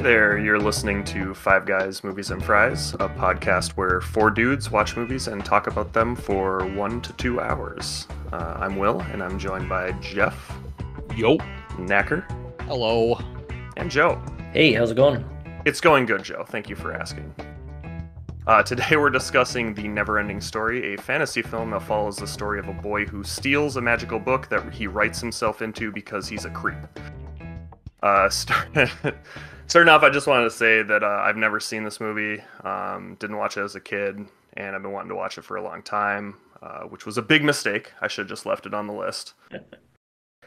Hey there, you're listening to Five Guys, Movies and Fries, a podcast where four dudes watch movies and talk about them for 1 to 2 hours. I'm Will, and I'm joined by Jeff. Yo. Knacker. Hello. And Joe. Hey, how's it going? It's going good, Joe. Thank you for asking. Today we're discussing The NeverEnding Story, a fantasy film that follows the story of a boy who steals a magical book that he writes himself into because he's a creep. Starting off, I just wanted to say that I've never seen this movie, didn't watch it as a kid, and I've been wanting to watch it for a long time, which was a big mistake. I should have just left it on the list. This is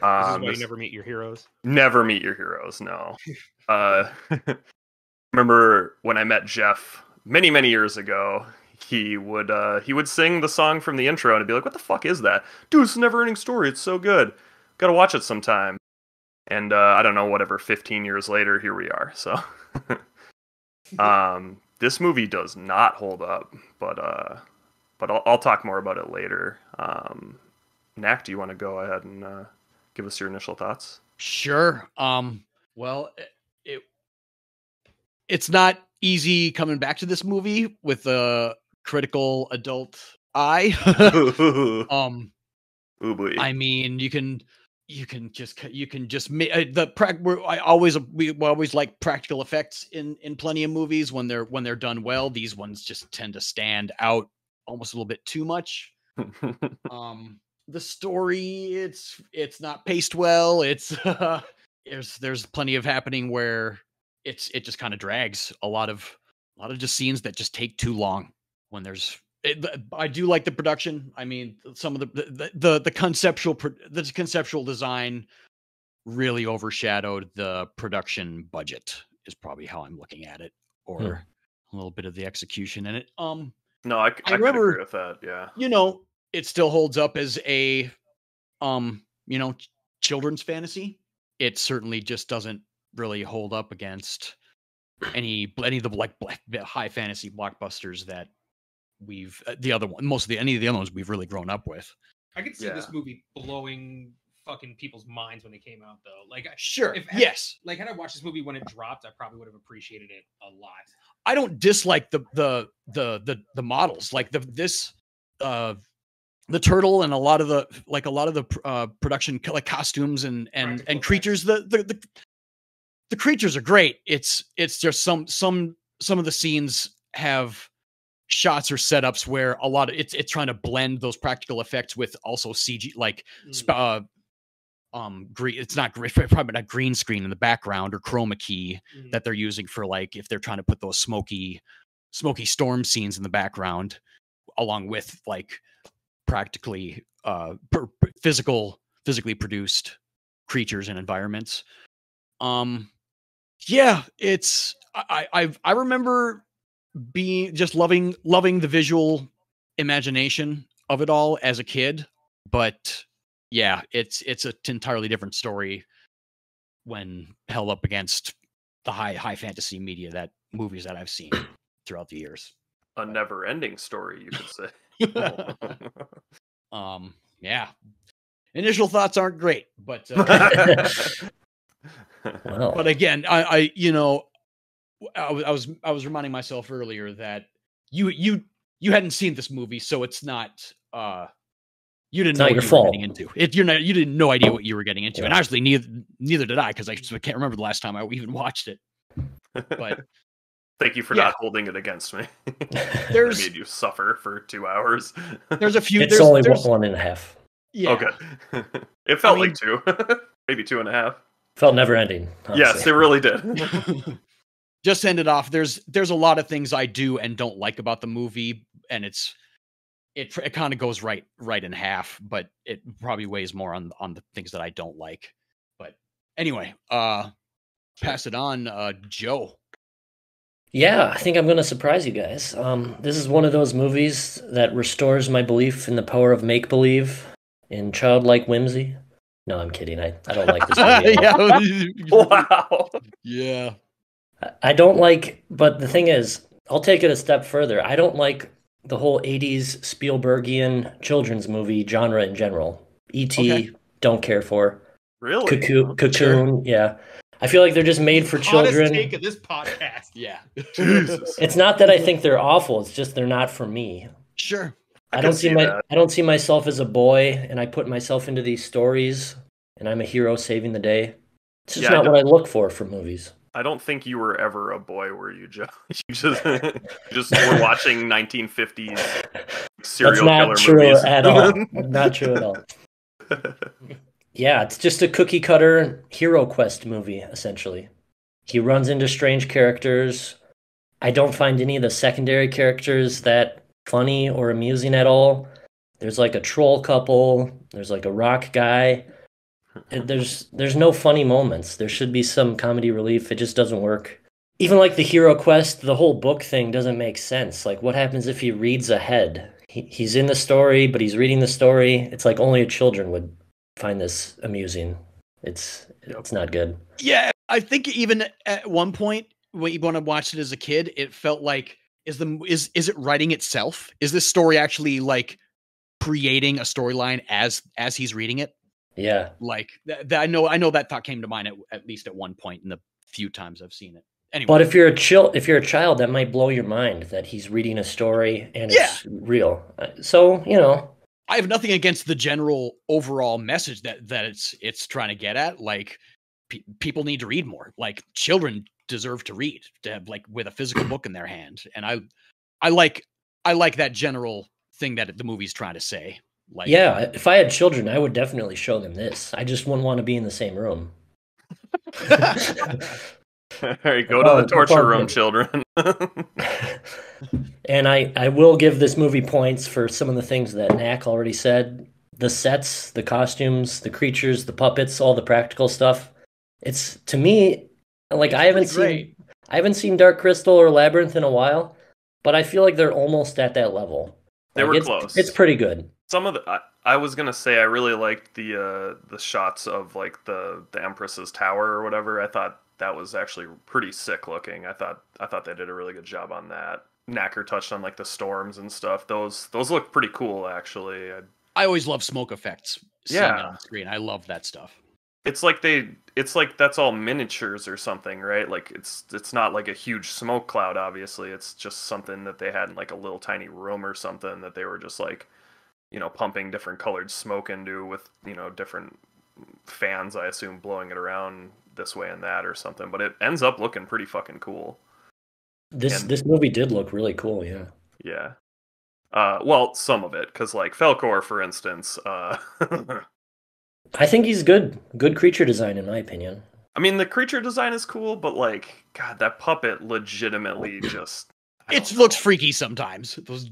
why you never meet your heroes? Never meet your heroes, no. Remember when I met Jeff many, many years ago, he would sing the song from the intro, and I'd be like, what the fuck is that? Dude, it's a NeverEnding Story, it's so good. Gotta watch it sometime. And I don't know, whatever, 15 years later, here we are. So this movie does not hold up, but I'll talk more about it later. Knack, do you want to go ahead and give us your initial thoughts? Sure. Well, it's not easy coming back to this movie with a critical adult eye. Ooh, boy. I mean, you can just make we always like practical effects in plenty of movies when they're done well. These ones just tend to stand out almost a little bit too much. The story, it's not paced well. It's there's plenty of happening where it just kind of drags. A lot of just scenes that just take too long when there's. I do like the production. I mean, some of the conceptual design really overshadowed the production budget is probably how I'm looking at it, or a little bit of the execution in it. No, I could agree with that. Yeah, it still holds up as a children's fantasy. It certainly just doesn't really hold up against any of the high fantasy blockbusters that we've any of the other ones we've really grown up with. I could see this movie blowing fucking people's minds when they came out, though. Like, sure, had I watched this movie when it dropped, I probably would have appreciated it a lot. I don't dislike the models, like the turtle and a lot of the production, like costumes and creatures. The creatures are great. It's just some of the scenes have shots or setups where a lot of it's trying to blend those practical effects with also CG, like green. It's not probably not green screen in the background or chroma key that they're using for, like, if they're trying to put those smoky storm scenes in the background, along with like practically physically produced creatures and environments. It's I remember being just loving the visual imagination of it all as a kid, but yeah, it's an entirely different story when held up against the high fantasy movies that I've seen throughout the years. A never-ending story, you could say. Yeah. Initial thoughts aren't great, but but again, I was reminding myself earlier that you hadn't seen this movie, so it's not you didn't know what you were getting into. You didn't no idea what you were getting into, and actually neither did I, because I can't remember the last time I even watched it. But thank you for not holding it against me. I made you suffer for 2 hours. There's a few. It's only 1.5. Yeah. Okay. It felt like 2, maybe 2.5. Felt never ending. Yes, it really did. Just to end it off, there's a lot of things I do and don't like about the movie, and it kind of goes right in half, but it probably weighs more on the things that I don't like. But anyway, pass it on, Joe. Yeah, I think I'm going to surprise you guys. This is one of those movies that restores my belief in the power of make-believe, in childlike whimsy. No, I'm kidding. I don't like this movie. Wow. Yeah. I don't like, but the thing is, I'll take it a step further. I don't like the whole 80s Spielbergian children's movie genre in general. E.T., don't care for. Really? Cocoon, yeah. I feel like they're just made for Hottest children. take of this podcast. Yeah. Jesus. It's not that I think they're awful. It's just they're not for me. Sure. I can don't see see that. I don't see myself as a boy, and I put myself into these stories, and I'm a hero saving the day. It's just Yeah, not what I look for movies. I don't think you were ever a boy, were you, Joe? You just were watching 1950s serial That's not killer true movies. at all. Not true at all. Yeah, it's just a cookie cutter hero quest movie, essentially. He runs into strange characters. I don't find any of the secondary characters that funny or amusing at all. There's like a troll couple. There's like a rock guy. There's no funny moments. There should be some comedy relief. It just doesn't work. Even like the hero quest, the whole book thing doesn't make sense. Like, what happens if he reads ahead? He's in the story, but he's reading the story. It's like only children would find this amusing. It's not good. Yeah, I think even at one point when I watched it as a kid, it felt like is it writing itself? Is this story actually like creating a storyline as he's reading it? Yeah. Like I know that thought came to mind at least at one point in the few times I've seen it. Anyway. But if you're a child, that might blow your mind that he's reading a story and it's real. So, I have nothing against the general overall message that it's trying to get at. Like people need to read more. Like children deserve to read, to have like with a physical book in their hand. And I like that general thing that the movie's trying to say. Like, yeah, if I had children, I would definitely show them this. I just wouldn't want to be in the same room. All right, go to the torture room, children. And I will give this movie points for some of the things that Knack already said. The sets, the costumes, the creatures, the puppets, all the practical stuff. It's, to me, like I haven't seen Dark Crystal or Labyrinth in a while, but I feel like they're almost at that level. They were close. It's pretty good. Some of the I was gonna say I really liked the shots of like the Empress's tower or whatever. I thought that was actually pretty sick looking. I thought they did a really good job on that. Knacker touched on like the storms and stuff. Those look pretty cool actually. I always love smoke effects. Seeing it on screen. I love that stuff. It's like that's all miniatures or something, right? Like it's not like a huge smoke cloud, obviously. It's just something that they had in like a little tiny room or something that they were just like, pumping different colored smoke into with, different fans, I assume, blowing it around this way and that or something. But it ends up looking pretty fucking cool. This movie did look really cool, yeah. Yeah. Well, some of it, because like Falkor, for instance, I think he's good. Good creature design, in my opinion. I mean, the creature design is cool, but like, God, that puppet legitimately just. Looks freaky sometimes. Those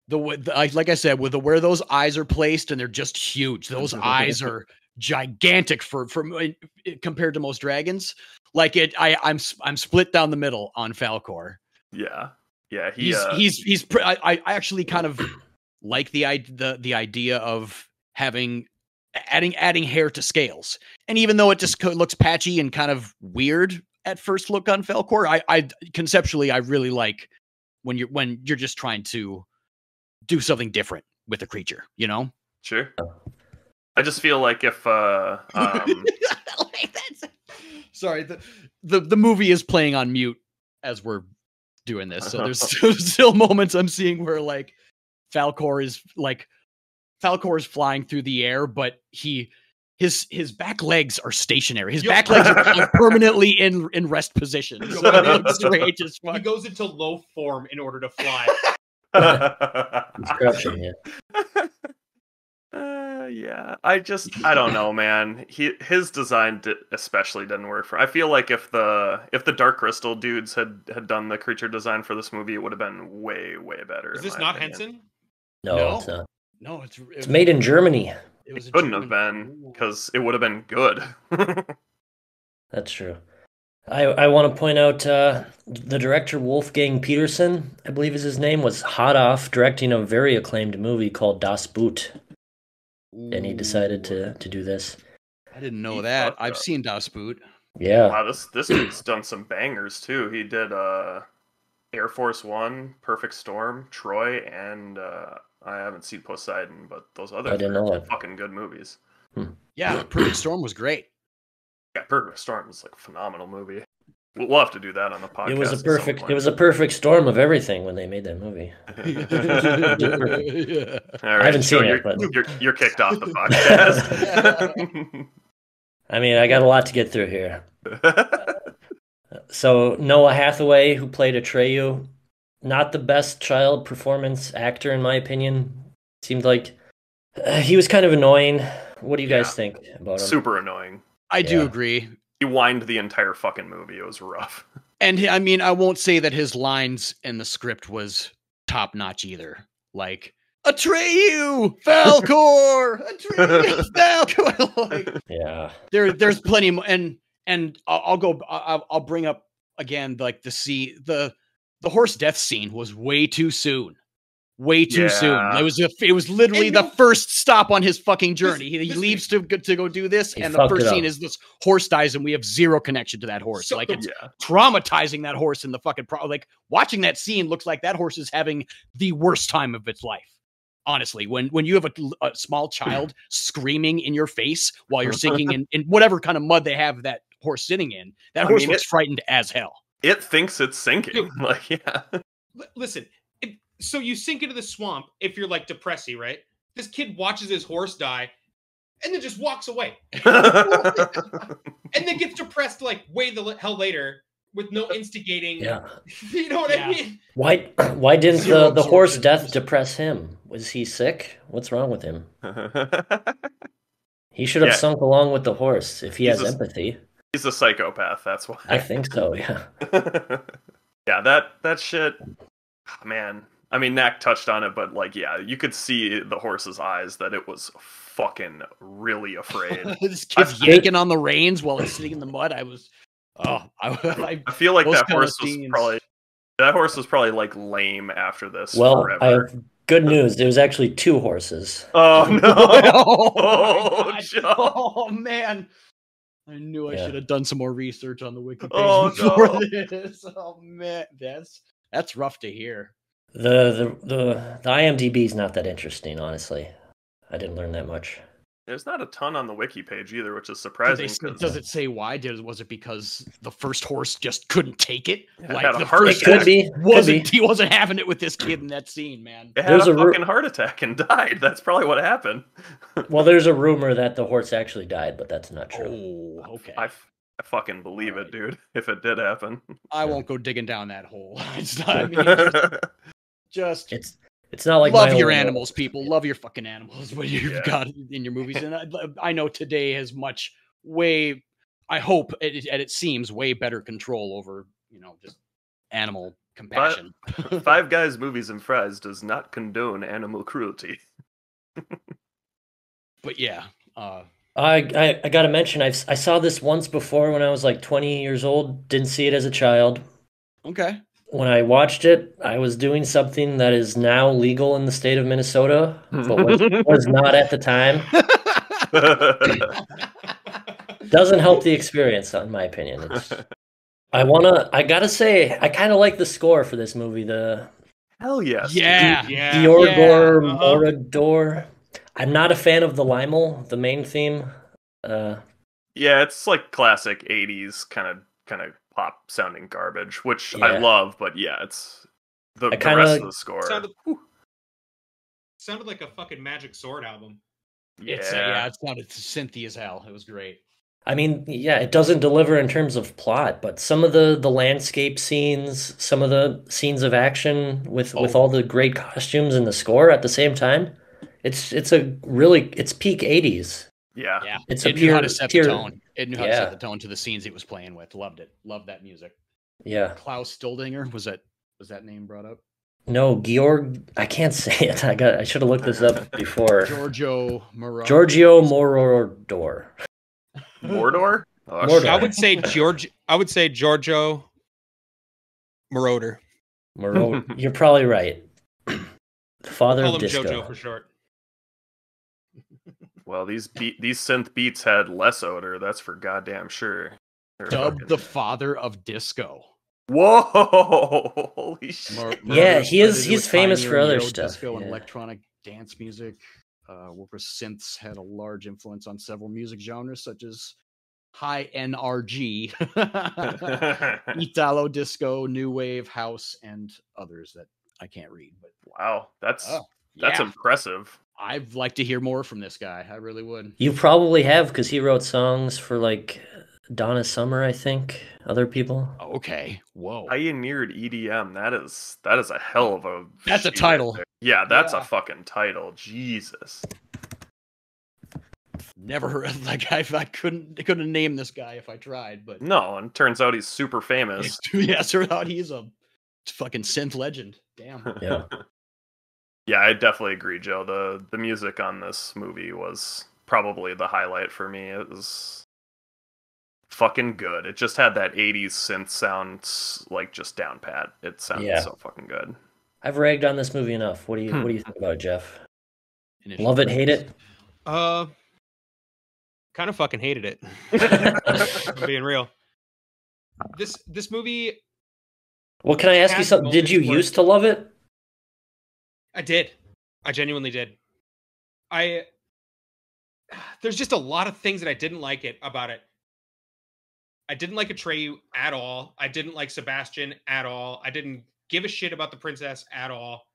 like I said, with where those eyes are placed, and they're just huge. Those eyes are gigantic for compared to most dragons. Like I'm split down the middle on Falkor. Yeah. I actually kind of like the idea of adding hair to scales. And even though it just looks patchy and kind of weird at first look on Falkor, I conceptually I really like when you're just trying to do something different with a creature, Sure. I just feel like if sorry, the movie is playing on mute as we're doing this, so there's still moments I'm seeing where like Falkor is flying through the air, but his back legs are stationary. His back legs are permanently in rest position. So they look strange as fuck. He goes into low form in order to fly. He's crouching, yeah. Yeah, I don't know, man. His design especially didn't work for. I feel like if the Dark Crystal dudes had done the creature design for this movie, it would have been way better. Is this not Henson? No, it's not. No, it's made in Germany. It couldn't have been, because it would have been good. That's true. I want to point out the director Wolfgang Petersen, I believe is his name, was hot off directing a very acclaimed movie called Das Boot. And he decided to do this. I didn't know that. I've seen Das Boot. Yeah. Wow, this dude's done some bangers too. He did Air Force One, Perfect Storm, Troy, and I haven't seen Poseidon, but those other I didn't know that. Fucking good movies. Yeah, Perfect Storm was great. Yeah, Perfect Storm is like a phenomenal movie. We'll have to do that on the podcast. It was a perfect storm of everything when they made that movie. Yeah. All right, I haven't Joe, seen it, but you're kicked off the podcast. I mean, I got a lot to get through here. So Noah Hathaway, who played Atreyu, not the best child performance actor in my opinion. Seemed like he was kind of annoying. What do you guys think about him? Super annoying. I do agree. He whined the entire fucking movie. It was rough. And I mean, I won't say that his lines in the script was top notch either. Like, Atreyu, Falcor, Atreyu, Falcor. Like, Yeah. there's plenty more, and I'll bring up again, like the horse death scene was way too soon. Way too soon. It was literally the first stop on his fucking journey. He leaves to go do this, and the first scene is this horse dies, and we have zero connection to that horse. So, like it's traumatizing that horse in the fucking like watching that scene looks like that horse is having the worst time of its life. Honestly, when you have a small child screaming in your face while you're sinking in whatever kind of mud they have that horse sitting in, that horse looks frightened as hell. It thinks it's sinking. Dude, like, yeah. Listen, so you sink into the swamp if you're like depressy, right? This kid watches his horse die and then just walks away. And then gets depressed like way the hell later with no instigating. Yeah. You know what I mean? Why didn't the horse death depress him? Was he sick? What's wrong with him? He should have sunk along with the horse if he has empathy. He's a psychopath, that's why. I think so, yeah. Yeah, that shit, man. I mean, Knack touched on it, but like, yeah, you could see the horse's eyes that it was fucking really afraid. This kid's yanking on the reins while it's sitting in the mud. I feel like that horse was probably like lame after this. Well, forever. I have good news. There was actually 2 horses. Oh no! Oh man! I knew I should have done some more research on the wiki page before this. Oh man, that's rough to hear. The IMDb is not that interesting, honestly. I didn't learn that much. There's not a ton on the wiki page either, which is surprising. Does it say why? Was it because the first horse just couldn't take it? Yeah, like had a the heart first attack. He wasn't having it with this kid in that scene, man. It had a fucking heart attack and died. That's probably what happened. Well, there's a rumor that the horse actually died, but that's not true. Oh, okay. I fucking believe it, dude. If it did happen, I won't go digging down that hole. It's not. I mean, it's not like love your animals, people. Love your fucking animals. What you've got in your movies, and I know today has I hope it seems way better control over just animal compassion. Five Guys Movies and Fries does not condone animal cruelty. But yeah, I gotta mention I saw this once before when I was like 20 years old. Didn't see it as a child. Okay. When I watched it, I was doing something that is now legal in the state of Minnesota, but was not at the time. Doesn't help the experience, in my opinion. I gotta say, I kind of like the score for this movie. Hell yes. Yeah. Giorgor Morador. I'm not a fan of the Limel, the main theme. Yeah, it's like classic 80s kind of pop sounding garbage, which I love, but yeah, it's the rest of the score. Sounded like a fucking Magic Sword album. It sounded synthy as hell. It was great. I mean, yeah, it doesn't deliver in terms of plot, but some of the landscape scenes, some of the scenes of action with all the great costumes and the score at the same time, it's peak 80s. Yeah. It knew how to set the tone. It knew how to set the tone to the scenes it was playing with. Loved it. Loved that music. Yeah. Klaus Stoldinger, was that name brought up? No, Georg. I can't say it. I should have looked this up before. Giorgio Morador. Mordor? Oh, Mordor. I would say Giorgio Moroder. You're probably right. Father Call of him disco. JoJo for short. Well, these synth beats had less odor. That's for goddamn sure. Dubbed the father of disco. Whoa! Holy shit! Yeah, he's famous for other stuff. Disco and electronic dance music. Workers synths had a large influence on several music genres such as high NRG, Italo disco, new wave, house, and others that I can't read. But Wow, that's yeah, impressive. I'd like to hear more from this guy. I really would. You probably have, because he wrote songs for like Donna Summer, I think. Other people. Okay. Whoa. Pioneered EDM. That is a hell of a. That's a sheet title. right there. Yeah, that's Yeah. a fucking title. Jesus. Never heard. Like I couldn't name this guy if I tried. But No, and turns out he's super famous. yeah, turned out he's a fucking synth legend. Damn. Yeah. Yeah, I definitely agree, Joe. The music on this movie was probably the highlight for me. It was fucking good. It just had that 80s synth sound, like, just down pat. It sounded so fucking good. I've ragged on this movie enough. What do you think about it, Jeff? Initial Love it, hate it? Kind of fucking hated it. I'm being real. This movie. Well, can I ask you something? Did you used to love it? I did. I genuinely did. There's just a lot of things that I didn't like about it. I didn't like Atreyu at all. I didn't like Sebastian at all. I didn't give a shit about the princess at all.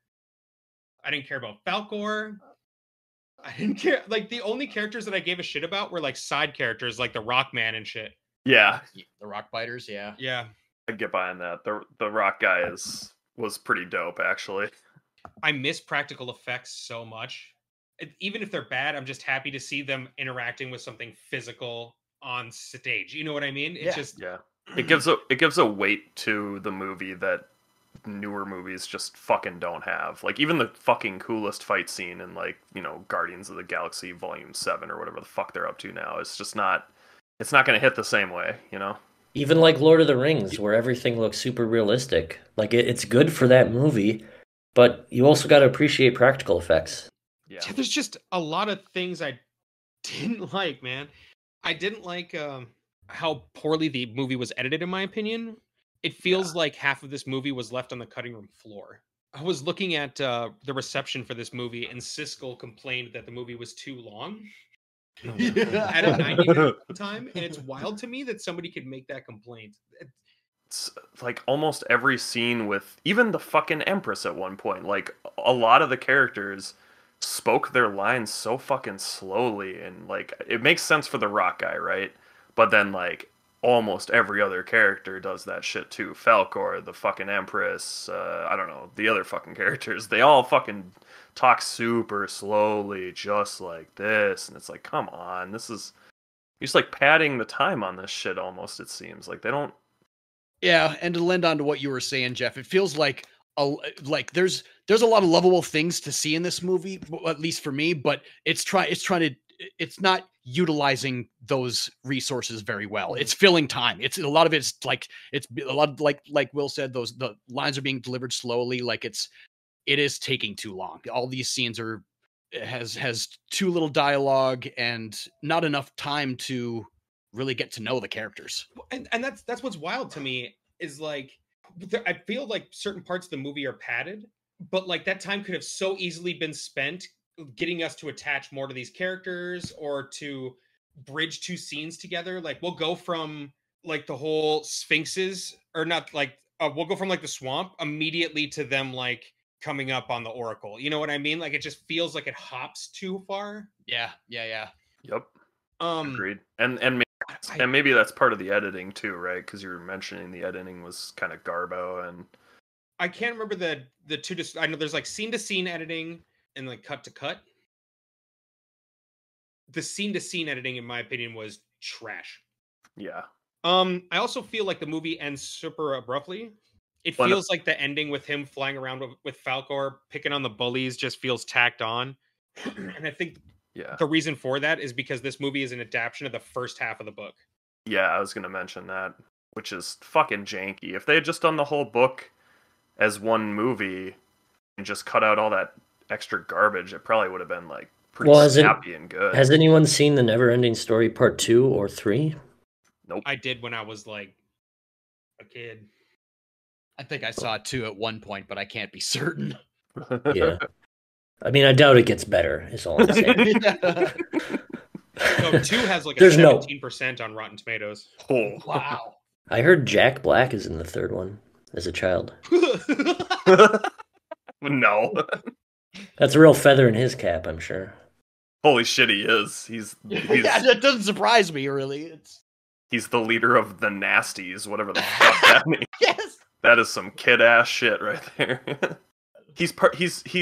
I didn't care about Falkor. I didn't care. Like, the only characters that I gave a shit about were like side characters, like the Rockman and shit. Yeah. The Rock Biters, yeah. Yeah. I'd get behind that. The rock guy was pretty dope, actually. I miss practical effects so much. Even if they're bad, I'm just happy to see them interacting with something physical on stage. You know what I mean? It's just It gives a weight to the movie that newer movies just fucking don't have. Like, even the fucking coolest fight scene in, like, you know, Guardians of the Galaxy Volume 7 or whatever the fuck they're up to now, it's just not going to hit the same way, you know? Even like Lord of the Rings, where everything looks super realistic. Like, it's good for that movie, but you also got to appreciate practical effects. Yeah. There's just a lot of things I didn't like, man. I didn't like how poorly the movie was edited, in my opinion. It feels like half of this movie was left on the cutting room floor. I was looking at the reception for this movie, and Siskel complained that the movie was too long. At a 90-minute time, and it's wild to me that somebody could make that complaint. It's like almost every scene with even the fucking Empress at one point. Like, a lot of the characters spoke their lines so fucking slowly, and like, it makes sense for the rock guy, right? But then, like, almost every other character does that shit too. Falkor, the fucking Empress, I don't know, the other fucking characters, they all fucking talk super slowly, just like this, and it's like, come on, you're just like padding the time on this shit almost, it seems. Like, they don't. Yeah, and to lend on to what you were saying, Jeff, it feels like there's a lot of lovable things to see in this movie, at least for me, but it's not utilizing those resources very well. It's filling time. It's a lot of like Will said, the lines are being delivered slowly. Like, it is taking too long. All these scenes has too little dialogue and not enough time to really get to know the characters. And that's what's wild to me, is like, I feel like certain parts of the movie are padded, but like, that time could have so easily been spent getting us to attach more to these characters, or to bridge two scenes together. Like, we'll go from like the whole Sphinxes, or not, like we'll go from like the swamp immediately to them like coming up on the Oracle. You know what I mean? Like, it just feels like it hops too far. Yeah. Yep. Agreed. And maybe that's part of the editing too, right? Because you were mentioning the editing was kind of garbo, and I can't remember the two. I know there's like scene to scene editing and like cut to cut. The scene to scene editing, in my opinion, was trash. Yeah. I also feel like the movie ends super abruptly. It feels like the ending with him flying around with Falkor picking on the bullies just feels tacked on. And I think the reason for that is because this movie is an adaptation of the first half of the book. Yeah, I was going to mention that, which is fucking janky. If they had just done the whole book as one movie and just cut out all that extra garbage, it probably would have been like pretty snappy and good. Has anyone seen the NeverEnding Story Part 2 or 3? Nope. I did when I was like a kid. I think I saw it too at one point, but I can't be certain. Yeah. I mean, I doubt it gets better, is all I'm saying. No, 2 has like a There's no. 17% on Rotten Tomatoes. Oh. Wow. I heard Jack Black is in the third one as a child. No. That's a real feather in his cap, I'm sure. Holy shit, he is. He's Yeah, that doesn't surprise me, really. he's the leader of the Nasties, whatever the fuck that means. Yes. That is some kid ass shit right there. He's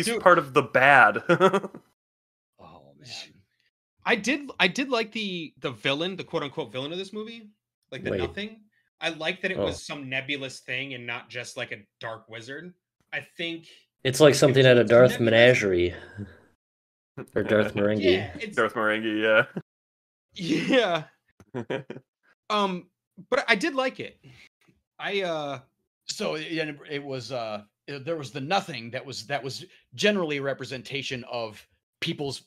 Dude. part of the bad. Oh man. I did like the villain, the quote unquote villain of this movie, like the Wait. Nothing. I like that it Oh. was some nebulous thing and not just like a dark wizard. I think It's like something out of It's Darth nebulous. Menagerie. Or Darth Merengue. yeah, it's Darth Merengue, yeah. yeah. But I did like it. So it was there was the Nothing that was generally a representation of the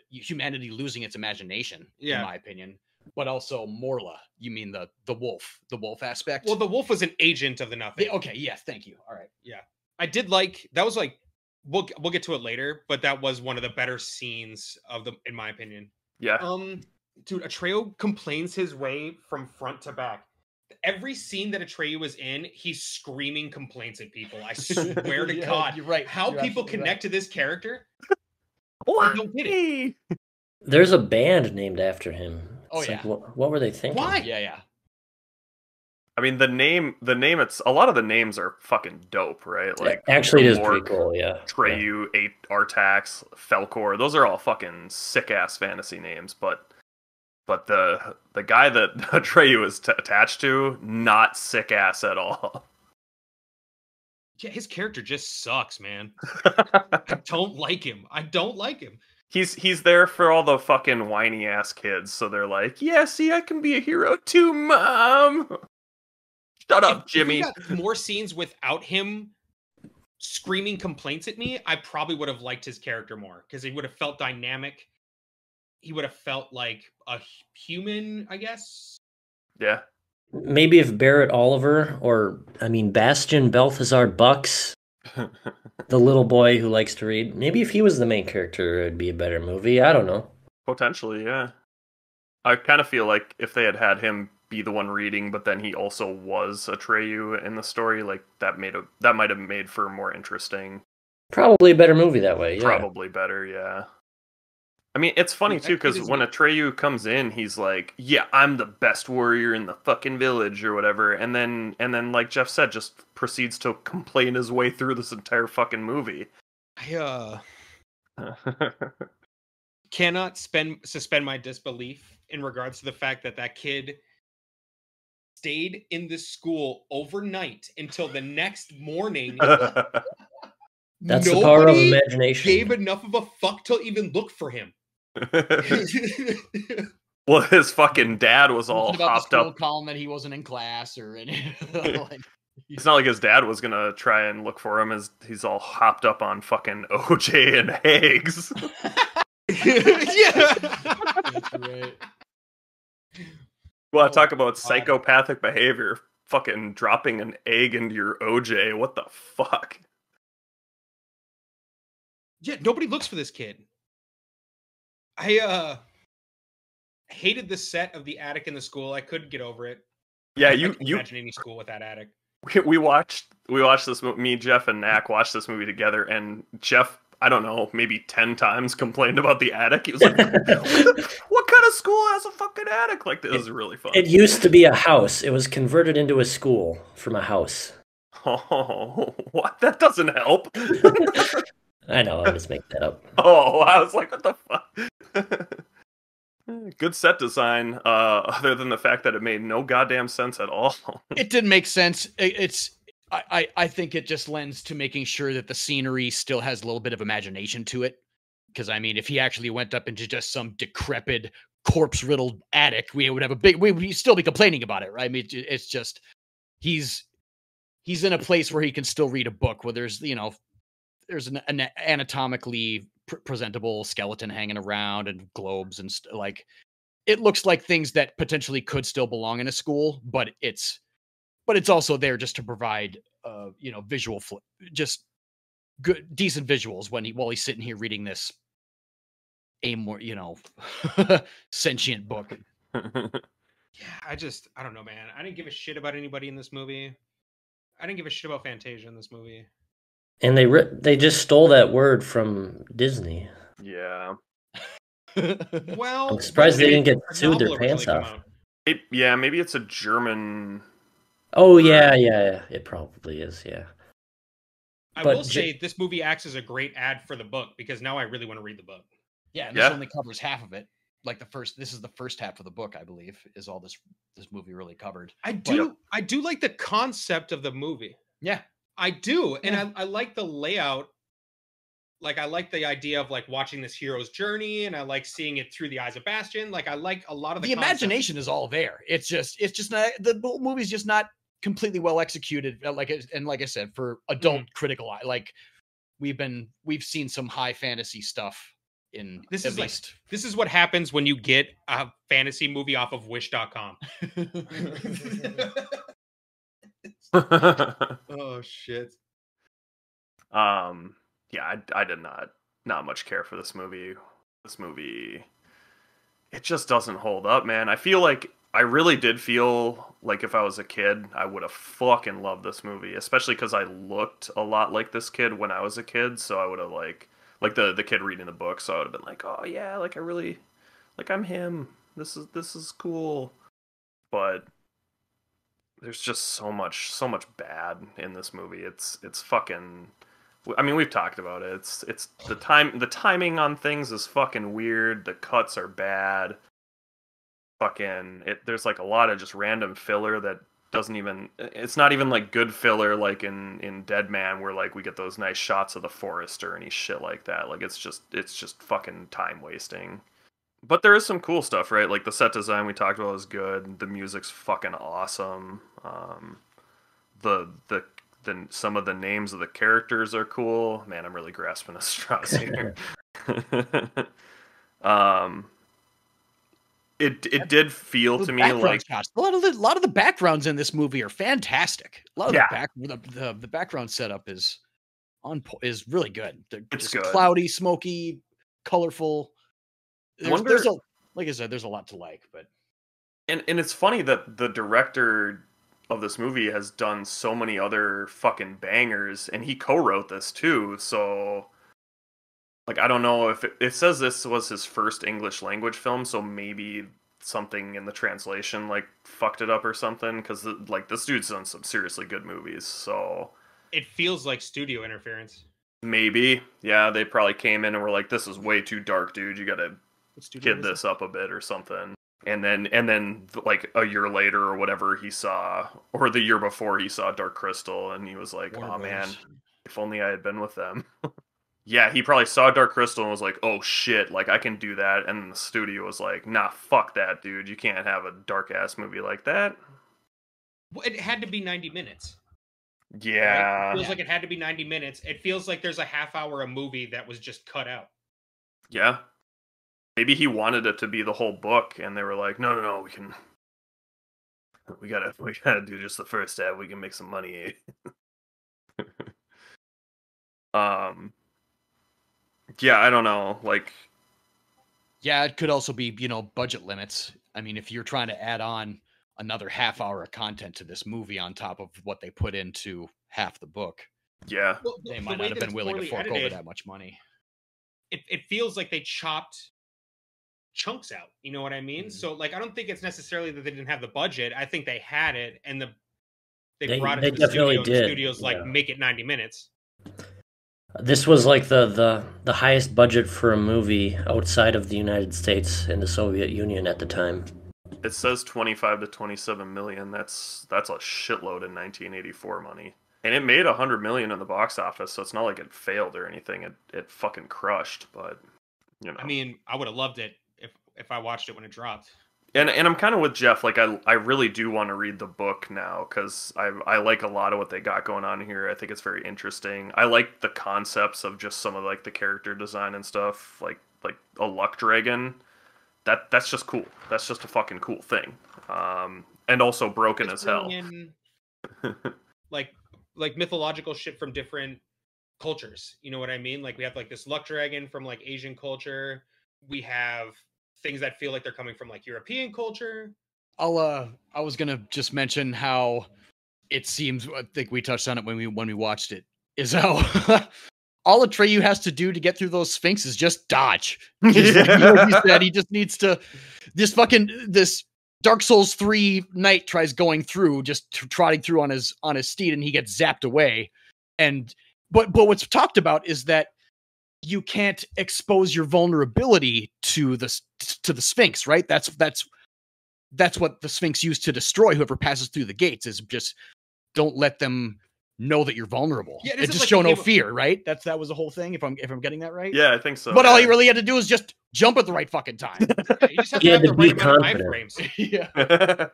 humanity losing its imagination, Yeah. in my opinion. But also Morla, you mean the wolf aspect? Well, the wolf was an agent of the Nothing. Okay, yes, thank you. All right. I did like that. Was like we'll get to it later, but that was one of the better scenes of the, in my opinion. Yeah. Dude, Atreyu complains his way from front to back. Every scene that Atreyu was in, he's screaming complaints at people. I swear to Yeah, God. you're right. How You're people absolutely connect right. to this character, I don't get it. There's a band named after him. Oh, It's yeah. like, what were they thinking? Why? Yeah. I mean, the name. It's a lot of the names are fucking dope, right? Like, Actually, it is Mork, pretty cool, yeah. Treyu, Artax, Felkor. Those are all fucking sick ass fantasy names, but the guy that Treyu is attached to, not sick ass at all. Yeah, his character just sucks, man. I don't like him. He's there for all the fucking whiny ass kids, so they're like, yeah, see, I can be a hero too, Mom. Shut up, Jimmy. If we got more scenes without him screaming complaints at me, I probably would have liked his character more because he would have felt dynamic. He would have felt like a human, I guess. Yeah. Maybe if Barret Oliver, Bastian Balthazar Bucks, the little boy who likes to read, maybe if he was the main character, it'd be a better movie. I don't know. Potentially, yeah. I kind of feel like if they had him be the one reading, but then he also was Atreyu in the story, like that might have made for a more interesting. Probably a better movie that way, yeah. Probably better, yeah. I mean, it's funny too, because when Atreyu comes in, he's like, yeah, I'm the best warrior in the fucking village or whatever, and then like Jeff said, just proceeds to complain his way through this entire fucking movie. I cannot suspend my disbelief in regards to the fact that kid stayed in this school overnight until the next morning. That's the power of Nobody imagination. gave enough of a fuck to even look for him. Well, his fucking dad was all About the hopped school up. calling that he wasn't in class or any. Like, It's not like his dad was gonna try and look for him, as he's all hopped up on fucking OJ and eggs. Yeah. that's right. Well, Oh, talk about God. psychopathic behavior. Fucking dropping an egg into your OJ. What the fuck? Yeah, nobody looks for this kid. I hated the set of the attic in the school. I couldn't get over it. Yeah, I you can't imagine any school with that attic. we watched this movie. Me, Jeff, and Knack watched this movie together, and Jeff, I don't know, maybe 10 times complained about the attic. He was like, "What kind of school has a fucking attic like this?" It was really fun. It used to be a house. It was converted into a school from a house. Oh, what? That doesn't help. I know, I just make that up. Oh, I was like, what the fuck? Good set design, other than the fact that it made no goddamn sense at all. It didn't make sense. I think it just lends to making sure that the scenery still has a little bit of imagination to it. Because I mean, if he actually went up into just some decrepit, corpse-riddled attic, we'd still be complaining about it, right? I mean, it's just he's in a place where he can still read a book, where there's an anatomically presentable skeleton hanging around and globes and like it looks like things that potentially could still belong in a school, but it's also there just to provide visual just good decent visuals while he's sitting here reading this a more, sentient book. Yeah, I don't know, man. I didn't give a shit about anybody in this movie. I didn't give a shit about Fantasia in this movie. And they just stole that word from Disney. Yeah. Well, I'm surprised they didn't get the sued their novel originally pants came off. out. Yeah, maybe it's a German. Oh word. yeah, it probably is. Yeah. I But will say this movie acts as a great ad for the book because now I really want to read the book. Yeah, and Yeah. this only covers half of it. Like this is the first half of the book, I believe, is all this movie really covered. I do like the concept of the movie. Yeah. I do. And Yeah. I like the layout. Like I like the idea of like watching this hero's journey, and I like seeing it through the eyes of Bastian. Like I like a lot of The concept. imagination is all there. It's just not, the whole movie's just not completely well executed. Like I said, for adult critical eye, like we've seen some high fantasy stuff in This at is least. This is what happens when you get a fantasy movie off of wish.com. Oh shit. Yeah, I did not much care for this movie. This movie, it just doesn't hold up, man. I really did feel like if I was a kid, I would have fucking loved this movie, especially because I looked a lot like this kid when I was a kid, so I would have like the kid reading the book, so I would have been like, oh yeah, like I really, like I'm him. This is cool. But there's just so much bad in this movie. It's fucking. I mean, we've talked about it. It's the timing on things is fucking weird. The cuts are bad. There's like a lot of just random filler that doesn't even. It's not even like good filler like in Dead Man where like we get those nice shots of the forest or any shit like that. Like it's just fucking time wasting. But there is some cool stuff, right? Like the set design we talked about is good. The music's fucking awesome. The some of the names of the characters are cool. Man, I'm really grasping at straws here. It did feel to me like shots. A lot of the backgrounds in this movie are fantastic. A lot of the background setup is really good. It's just good. Cloudy, smoky, colorful. Like I said, there's a lot to like, but and it's funny that the director of this movie has done so many other fucking bangers, and he co-wrote this too. So, like, I don't know if it says this was his first English language film, so maybe something in the translation like fucked it up or something. Because like this dude's done some seriously good movies, so it feels like studio interference. Maybe, yeah, they probably came in and were like, "This is way too dark, dude. You gotta kid this up a bit or something." And then like a year later or whatever he saw, or the year before he saw Dark Crystal, and he was like, "Oh man, if only I had been with them." Yeah, he probably saw Dark Crystal and was like, "Oh shit, like I can do that." And the studio was like, "Nah, fuck that, dude. You can't have a dark ass movie like that." Well, it had to be 90 minutes. Yeah, right? It feels like it had to be 90 minutes. It feels like there's a half hour a movie that was just cut out. Yeah. Maybe he wanted it to be the whole book, and they were like, "No, we gotta do just the first half. We can make some money." Yeah, I don't know. Like, yeah, it could also be budget limits. I mean, if you're trying to add on another half hour of content to this movie on top of what they put into half the book, yeah, well, they might not have been willing to fork over that much money. It feels like they chopped chunks out, you know what I mean? So like I don't think it's necessarily that they didn't have the budget. I think they had it, and they brought it to the studio, and the studio's like, make it 90 minutes. This was like the highest budget for a movie outside of the United States and the Soviet Union at the time. It says 25 to 27 million. That's a shitload in 1984 money. And it made 100 million in the box office, so it's not like it failed or anything. It fucking crushed, but I mean, I would have loved it if I watched it when it dropped. And I'm kind of with Jeff. Like I really do want to read the book now because I like a lot of what they got going on here. I think it's very interesting. I like the concepts of just some of like the character design and stuff. Like a luck dragon. That's just cool. That's just a fucking cool thing. And also broken as hell. like mythological shit from different cultures. You know what I mean? Like we have like this luck dragon from like Asian culture. we have things that feel like they're coming from like European culture. I was gonna just mention how it seems, I think we touched on it when we watched it, is how all Atreyu has to get through those Sphinx is just dodge. Like you said, he just needs to, this Dark Souls 3 knight tries going through, just trotting through on his steed, and he gets zapped away. But what's talked about is that you can't expose your vulnerability to the Sphinx, right? That's what the Sphinx used to destroy whoever passes through the gates, is just don't let them know that you're vulnerable. Yeah, and just like show no fear, right? That was the whole thing, if I'm getting that right. Yeah, I think so. But all he really had to do was just jump at the right fucking time. Yeah, you just have to have the right amount of iframes. Yeah.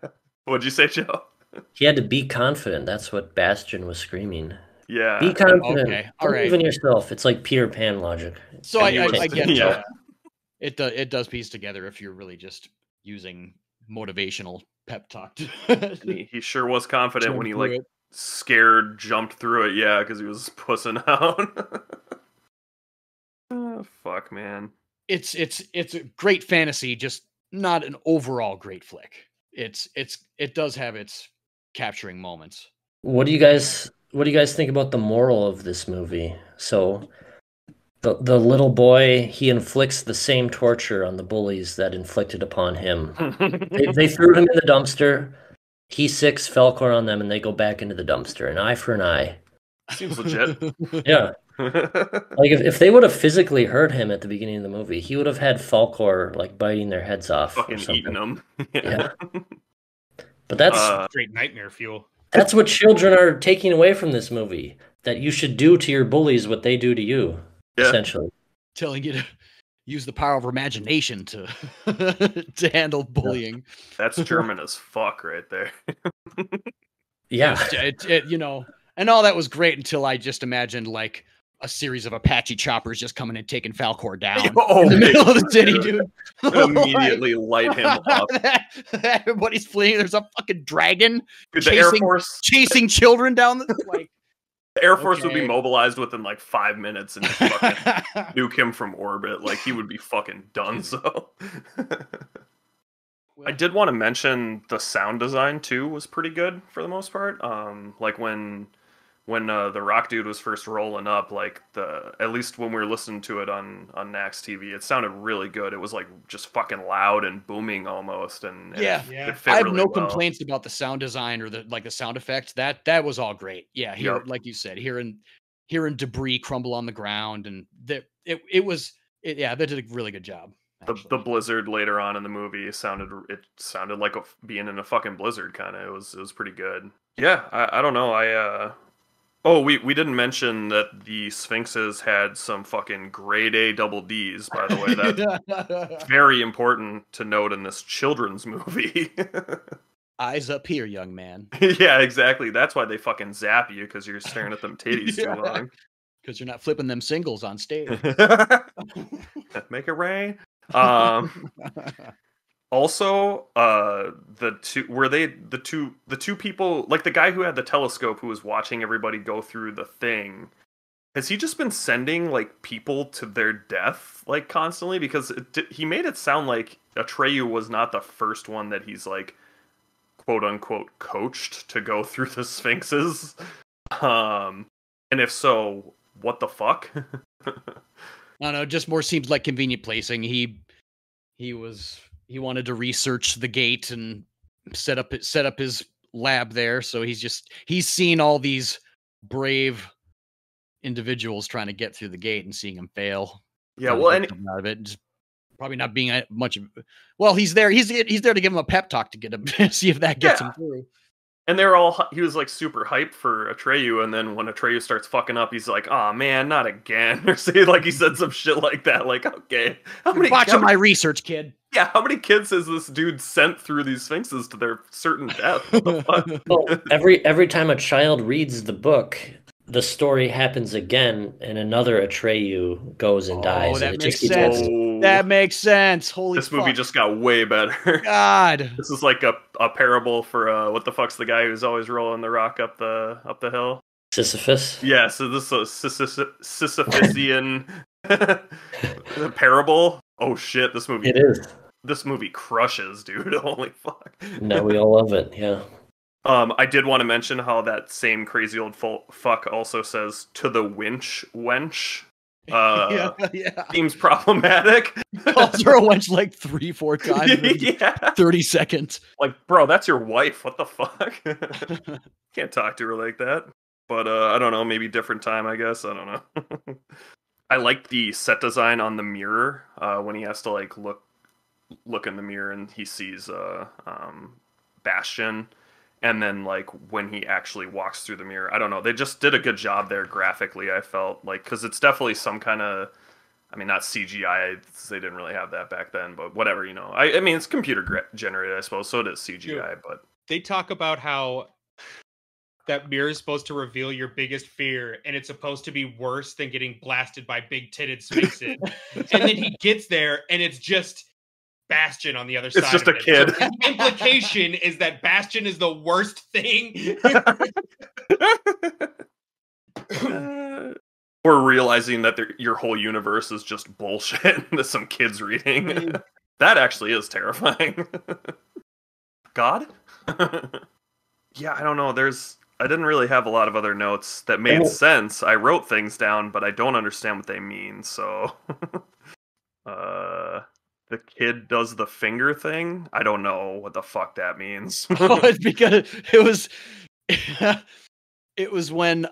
What'd you say, Joe? He had to be confident. That's what Bastion was screaming. Yeah. Be confident. Okay. All right. Believe in yourself. It's like Peter Pan logic. So I get yeah. It does piece together if you're really just using motivational pep talk. He sure was confident when he like scared jumped through it. Yeah, because he was pussing out. Oh, fuck, man. It's a great fantasy, just not an overall great flick. It does have its capturing moments. What do you guys think about the moral of this movie? So the little boy, he inflicts the same torture on the bullies that inflicted upon him. they threw him in the dumpster. He sicks Falcor on them, and they go back into the dumpster. An eye for an eye. Seems legit. Yeah. Like if they would have physically hurt him at the beginning of the movie, he would have had Falcor like biting their heads off. Fucking eating them. Yeah. But that's great nightmare fuel. That's what children are taking away from this movie. That you should do to your bullies what they do to you. Yeah. Essentially. Telling you to use the power of imagination to to handle bullying. That's German as fuck right there. Yeah. And all that was great until I just imagined like a series of Apache choppers just coming and taking Falcor down in the middle of the city, dude. Immediately light him up. Everybody's fleeing. There's a fucking dragon chasing children down the like. The Air Force would be mobilized within like 5 minutes and just fucking nuke him from orbit. Like he would be fucking done. So I did want to mention the sound design too was pretty good for the most part. Like when the rock dude was first rolling up, like at least when we were listening to it on Nax TV, it sounded really good. It was like just fucking loud and booming almost, and it fit I have really no well. complaints about the sound design or the sound effects. That was all great. Yeah, like you said, hearing debris crumble on the ground, and they did a really good job. The blizzard later on in the movie sounded like being in a fucking blizzard kind of. It was pretty good. Yeah, I don't know. Oh, we didn't mention that the Sphinxes had some fucking grade A double Ds, by the way. That's very important to note in this children's movie. Eyes up here, young man. Yeah, exactly. That's why they fucking zap you, because you're staring at them titties too long. Because you're not flipping them singles on stage. Make it rain. Also, the two people, like the guy who had the telescope who was watching everybody go through the thing, has he just been sending like people to their death like constantly? Because he made it sound like Atreyu was not the first one that he's like quote unquote coached to go through the Sphinxes. And if so, what the fuck? I don't know, just more seems like convenient placing. He wanted to research the gate and set up his lab there. So he's seen all these brave individuals trying to get through the gate and seeing them fail. Yeah, well, and out of it, just probably not being much of. Well, he's there. He's there to give him a pep talk to get him see if that gets him through. And he was like super hyped for Atreyu, and then when Atreyu starts fucking up, he's like, "Oh man, not again!" Or say like he said some shit like that. Like, okay, watching my research, kid. Yeah, how many kids has this dude sent through these Sphinxes to their certain death? What the fuck? Well, every time a child reads the book, the story happens again, and another Atreyu goes and dies. That and makes sense. That makes sense. Holy this movie just got way better. God, this is like a parable for what the fuck's the guy who's always rolling the rock up the hill? Sisyphus. Yeah, so this is a Sisyphusian parable. Oh shit, It is. this movie crushes, dude. Holy fuck. No, we all love it. Yeah. I did want to mention how that same crazy old fuck also says to the winch wench. Yeah, yeah. Seems problematic. Calls her a wench like 3-4 times in Yeah. 30 seconds. Like, bro, that's your wife. What the fuck? Can't talk to her like that. But I don't know, maybe different time, I guess. I don't know. I like the set design on the mirror when he has to like look in the mirror and he sees Bastion, and then like when he actually walks through the mirror. I don't know. They just did a good job there graphically. I felt like, because it's definitely some kind of, I mean, not CGI. They didn't really have that back then, but whatever, you know. I mean, it's computer generated, I suppose, so it is CGI. But They talk about how that mirror is supposed to reveal your biggest fear, and it's supposed to be worse than getting blasted by big-titted Smithson. And then he gets there, and it's just Bastion on the other side. It's just of a it. kid. So the implication is that Bastion is the worst thing. Or realizing that your whole universe is just bullshit that some kids reading. That actually is terrifying. God? Yeah, I don't know. I didn't really have a lot of other notes that made sense. I wrote things down, but I don't understand what they mean, so... The kid does the finger thing? I don't know what the fuck that means. Oh, it's because it was it was when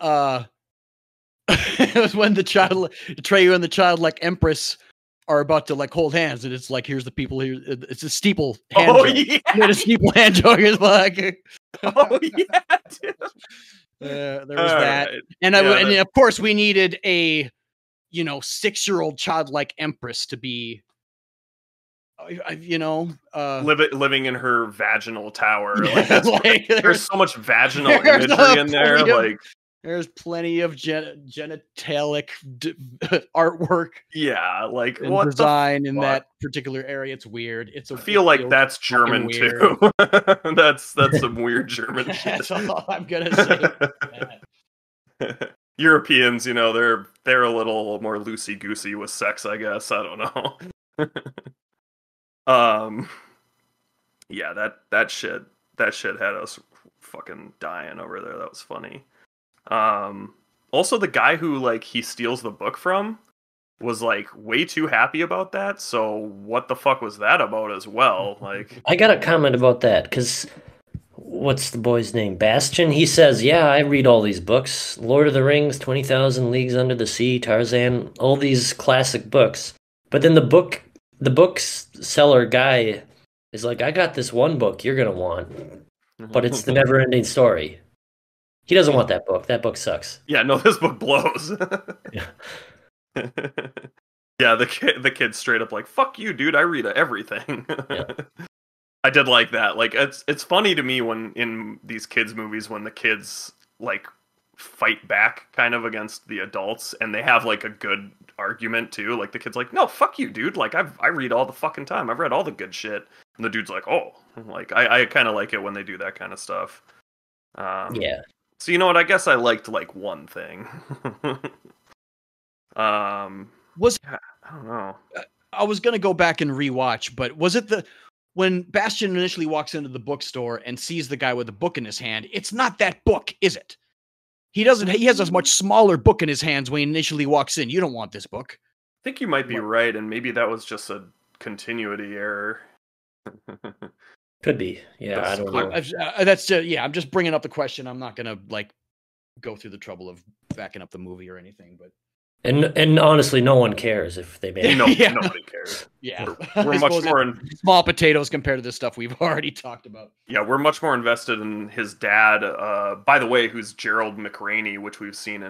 it was when the child Atreyu and the childlike empress are about to like hold hands, and it's like, here's the people here. It's a steeple hand joke. Yeah. Made a steeple hand joke. It's like, Oh yeah, dude. There was that, Right. and Yeah, and of course we needed a 6-year-old childlike empress to be living in her vaginal tower. Yeah, Like, that's like, there's so much vaginal there's imagery in there. plenty of- Like, there's plenty of genitalic artwork yeah, like and what design in fuck? that particular area. It's weird. I feel like that's German weird. too. That's some weird German shit. That's all I'm gonna say. Europeans, they're a little more loosey goosey with sex, I guess. I don't know. Yeah, that shit had us fucking dying over there. That was funny. Also, the guy who like he steals the book from was like way too happy about that. So what the fuck was that about as well? Like, I got a comment about that, because what's the boy's name? Bastion? He says, yeah, I read all these books. Lord of the Rings, 20,000 Leagues Under the Sea, Tarzan, all these classic books. But then the book seller guy is like, I got this one book you're going to want, but it's the NeverEnding Story. He doesn't want that book. That book sucks. yeah, no, this book blows. Yeah. Yeah, the kid's straight up like, fuck you, dude, I read everything. Yeah. I did like that. Like, it's funny to me when in these kids movies when the kids like fight back kind of against the adults, and they have like a good argument too. Like the kid's like, no, fuck you, dude. Like I read all the fucking time. I've read all the good shit. And the dude's like, oh, like I kind of like it when they do that kind of stuff. Yeah. So you know what? I guess I liked like one thing. Was I don't know. I was gonna go back and rewatch, but was it when Bastion initially walks into the bookstore and sees the guy with the book in his hand? It's not that book, is it? He has a much smaller book in his hands when he initially walks in. You don't want this book. I think you might be right, and maybe that was just a continuity error. Could be. Yeah, I don't know. I'm just bringing up the question. I'm not gonna like go through the trouble of backing up the movie or anything, but And honestly, no one cares if they made it. Nobody cares. yeah, We're much more small potatoes compared to the stuff we've already talked about. Yeah, we're much more invested in his dad. By the way, who's Gerald McRaney, which we've seen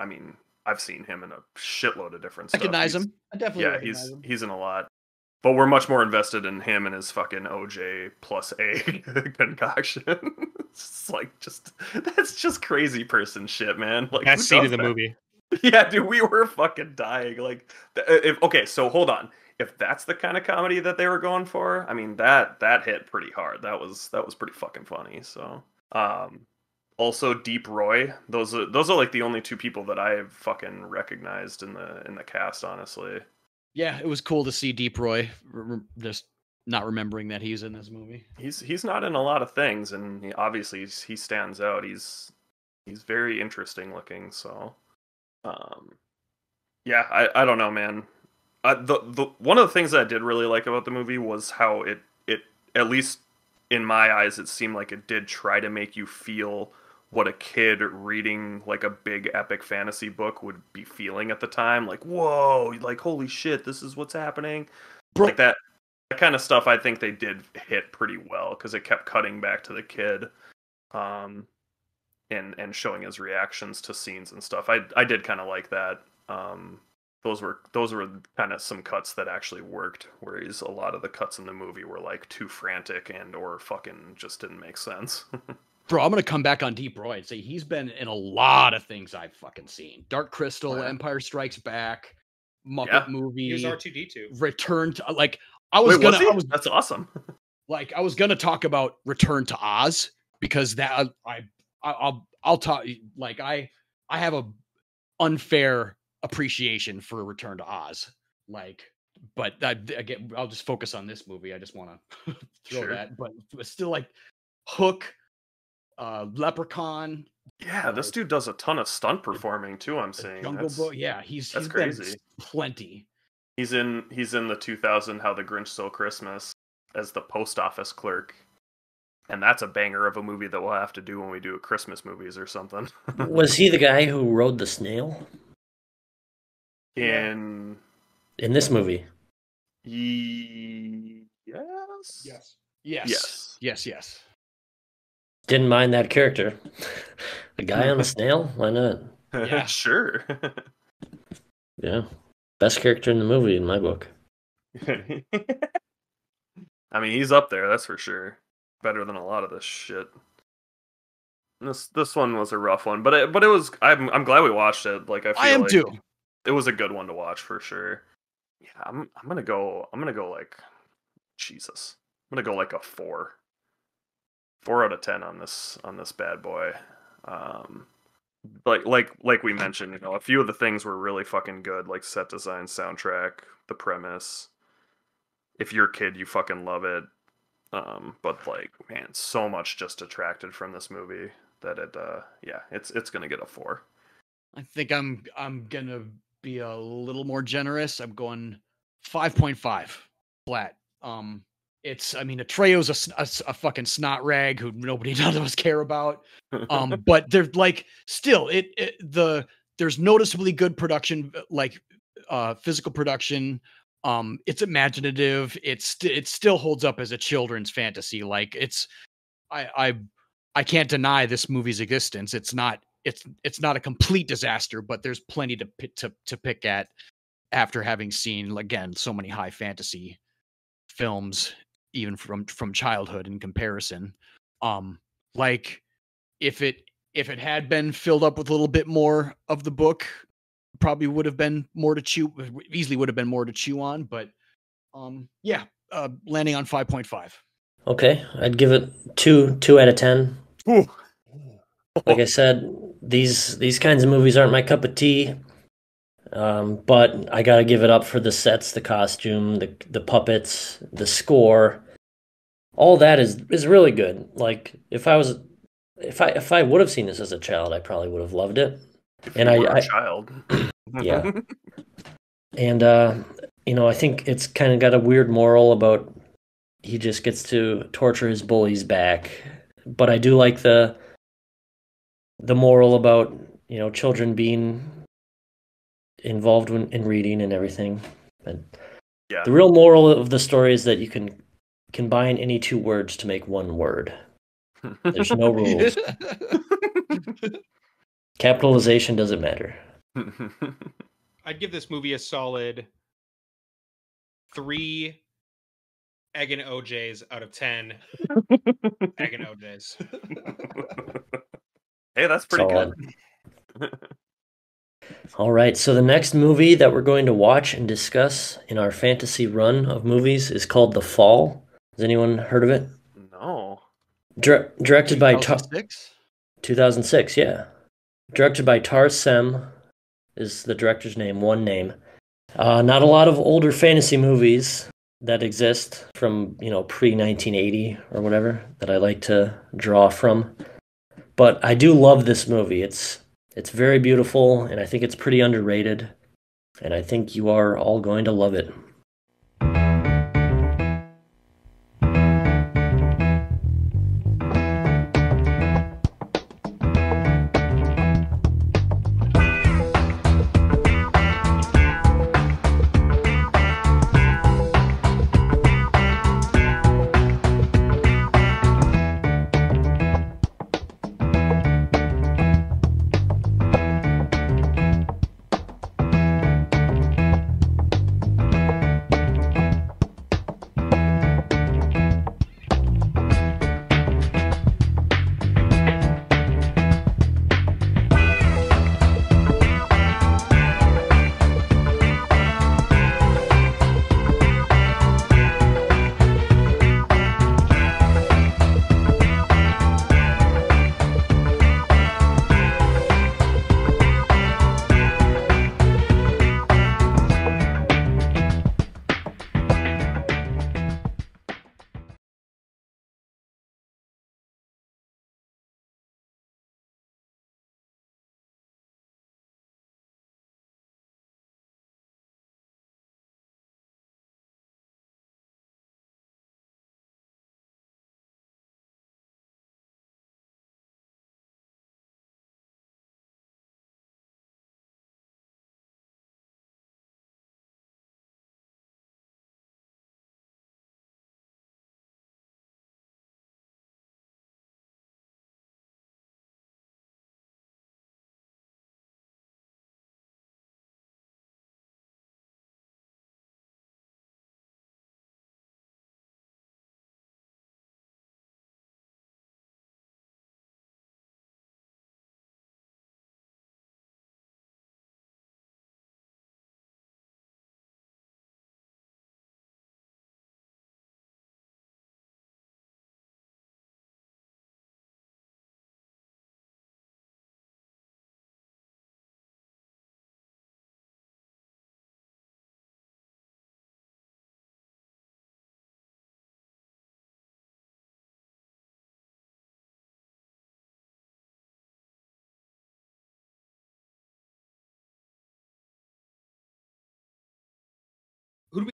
I've seen him in a shitload of different stuff. Recognize him. I definitely Yeah, recognize him. he's in a lot. But we're much more invested in him and his fucking OJ plus A concoction. It's like that's just crazy person shit, man. Like, Best who scene does of the that? movie. Yeah, dude, we were fucking dying. Like, okay, so hold on. If that's the kind of comedy that they were going for, I mean, that hit pretty hard. That was pretty fucking funny. So, also Deep Roy. Those are like the only two people that I have fucking recognized in the cast, honestly. Yeah, it was cool to see Deep Roy. Just not remembering that he's in this movie. He's not in a lot of things, and obviously he stands out. He's very interesting looking. So, yeah, I don't know, man. The one of the things that I did really like about the movie was how it at least in my eyes, it seemed like it did try to make you feel what a kid reading like a big epic fantasy book would be feeling at the time. Like, whoa, like holy shit, this is what's happening. Like that kind of stuff. I think they did hit pretty well because it kept cutting back to the kid, and showing his reactions to scenes and stuff. I did kind of like that. Those were kind of some cuts that actually worked, whereas a lot of the cuts in the movie were like too frantic and or fucking just didn't make sense. Bro, I'm gonna come back on Deep Roy and say he's been in a lot of things I've fucking seen. Dark Crystal, Empire Strikes Back, Muppet movie. He was R2D2. Return to That's awesome. Like I was gonna talk about Return to Oz because that I'll talk like I have a unfair appreciation for Return to Oz. Like, but again, I'll just focus on this movie. I just want to throw that, but still like Hook. Leprechaun. Yeah, this dude does a ton of stunt performing too. I'm saying Jungle Book. Yeah, he's crazy. Plenty. He's in the 2000 How the Grinch Stole Christmas as the post office clerk, and that's a banger of a movie that we'll have to do when we do Christmas movies or something. Was he the guy who rode the snail in this movie? Yes. Didn't mind that character. The guy on the snail? Why not? Yeah, sure. Yeah. Best character in the movie in my book. I mean, he's up there, that's for sure. Better than a lot of this shit. This one was a rough one, but it was. I'm glad we watched it. Like I am like too. It was a good one to watch for sure. Yeah, I'm gonna go like Jesus. I'm gonna go like a 4. 4 out of 10 on this bad boy. Like we mentioned, you know, a few of the things were really fucking good, like set design, soundtrack, the premise. If you're a kid, you fucking love it. But like, man, so much just detracted from this movie that it's gonna get a 4. I think I'm gonna be a little more generous. I'm going 5.5 flat. Atreyo's a fucking snot rag who none of us care about. But they're like still there's noticeably good production, like physical production. It's imaginative. It still holds up as a children's fantasy. Like I can't deny this movie's existence. It's not a complete disaster, but there's plenty to pick at after having seen again so many high fantasy films, even from childhood in comparison. Like if it had been filled up with a little bit more of the book, probably would have been more to chew on, but landing on 5.5. Okay, I'd give it 2 out of 10. Ooh. Like I said, these kinds of movies aren't my cup of tea. But I gotta give it up for the sets, the costume, the puppets, the score. All that is really good. Like if I would have seen this as a child, I probably would have loved it. And a child. Yeah. And I think it's kind of got a weird moral about he just gets to torture his bullies back. But I do like the moral about, children being involved in reading and everything. But yeah. The real moral of the story is that you can combine any 2 words to make 1 word. There's no rules. Capitalization doesn't matter. I'd give this movie a solid 3 egg and OJs out of 10 egg and OJs. Hey, that's pretty good. All right, so the next movie that we're going to watch and discuss in our fantasy run of movies is called The Fall. Has anyone heard of it? No. Directed by 2006? 2006, yeah. Directed by Tar Sem is the director's name, one name. Not a lot of older fantasy movies that exist from, pre 1980 or whatever that I like to draw from. But I do love this movie. It's very beautiful, and I think it's pretty underrated. And I think you are all going to love it. Who do we?